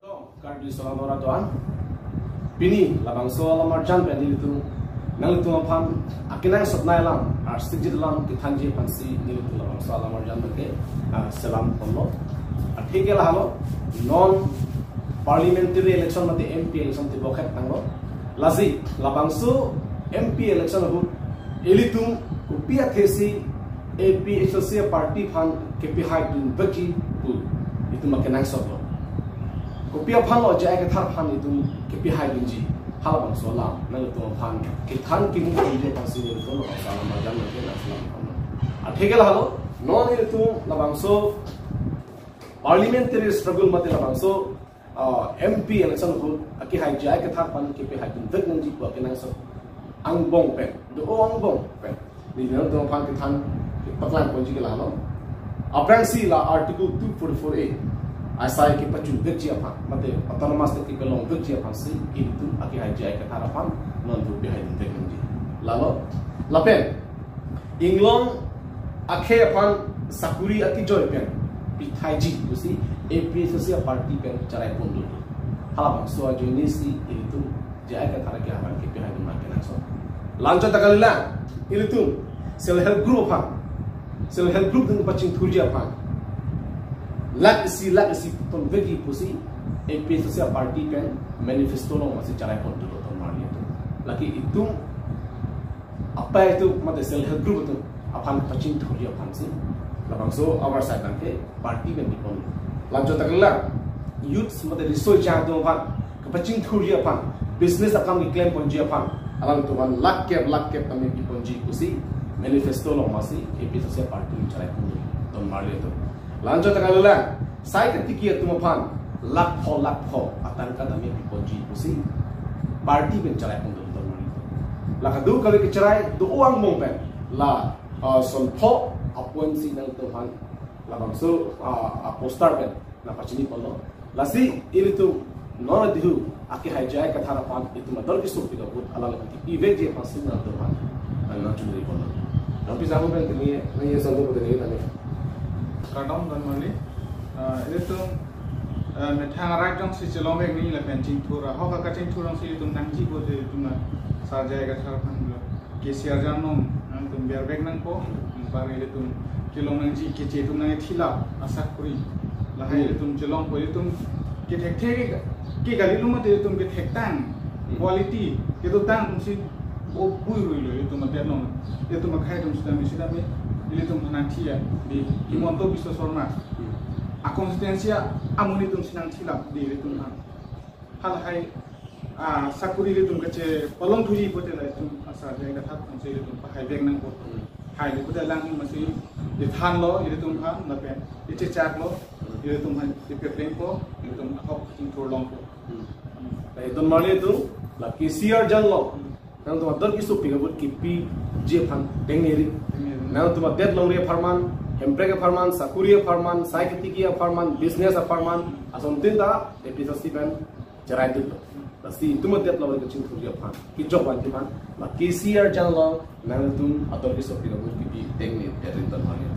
Kardi Salamora Tuan Pini labang so lamar jan peni itu nang tu apam akinang sotnai lam arsijid lam kithanji pansi nilu labang so lamar jan beke salam pollo athike lahalo non parliamentary election mate MP election ti bokhat nanglo lazi labang so MP election hu elitum upia thesi AP Associate Party fan KP high in baki pu itu makinang sotlo Kopia fan lo jaya ke thar fan itu kepi hai binji hal bang solam nang itu fan ke than ki mu je pasi ni to lo salam majan ke aslam fan athike la halo non itu labang so parliamentary struggle mate labang so MP election ko aki hai jaya ke thar fan kepi hai bin dak nang ji ko ke nang so ang bong pen do ang bong pen ni nang to fan ke than paklan ko ji ke la halo aprang si la article 244A Asai ke pacu gejia pan, mate autonomous ke belong gejia pan si itu aki hajai ke harapan non tu behind teknologi. Lalu, lapen, England akhe pan sakuri aki joy pen, pithaiji tu si AP Social Party pen carai pun dulu. Halabang so ajo ini si itu jai ke harapan harapan ke behind market so. Lanjut takalila, itu self help group dengan pacing thurja pan. Lag isi ton vegi pusi AP Social Party kan manifesto lo masih cara pun dulu ton mari itu lagi itu apa itu mate self help group itu apa pacing thuri apa sih labang so our side nanti party kan dipon lanjut taklah youth mate research yang tu apa pacing thuri apa business akan claim pon je apa alang tu kan lak cap kami dipon je pusi manifesto lo masih AP Social Party cara pun ton mari itu Lanjut takalula, saya ketika itu mapan lakho atan kata kami diponji pusi party pencerai pun betul mari. Lakadu kali kecerai do uang mompen la sonpo appointment nang tuhan la bangso poster pen la pacini polo. Lasi itu nona dihu aki hajai kata harapan itu madal kisuk tiga pun ala lagi event je pasin nang tuhan nang curi polo. Tapi zaman pen ni sanggup pada ni tadi. Kadang dan mali itu metang right dong si celong ek ni la pencing thura ho ka cing thurang si itu nangji bo de itu na sajai ka thar phan lo KCR janom ang tum biar bek nang ko par itu celong nangji ke che tum nang thila asak kuri la hai itu celong ko itu ke thek thek ke gali lu mate itu ke thek tang quality ke tu tang tum si o bui rui lo itu ma denong itu ma khai tum sida me Ili tum nanti ya di Himonto Biswa Sorma. Konstituensia amuni tum sinang silap di ili tum hal hai sakuri ili tum kece polong tuji bote la tum asa jai gathap tum se ili tum hai beg nang bot. Hai li kuda lang masih di than lo ili tum ha na pe ice chat lo ili tum ha di pepleng ko ili tum hok tum thor long ko. Lai tum mali tu la KCR jan lo. Nang tum adar kisu pigabut kipi je phan tengeri. Now to my dead long farman, Hemprega farman, Sakuria farman, Saikitikia farman, business farman, Asontinda, Episosipan, Jaraidu. Let's see, to my dead long the Chinturia fan. Good job, one fan. But KCR channel, Nanatum, Adobe Sophia would be taking it at the money.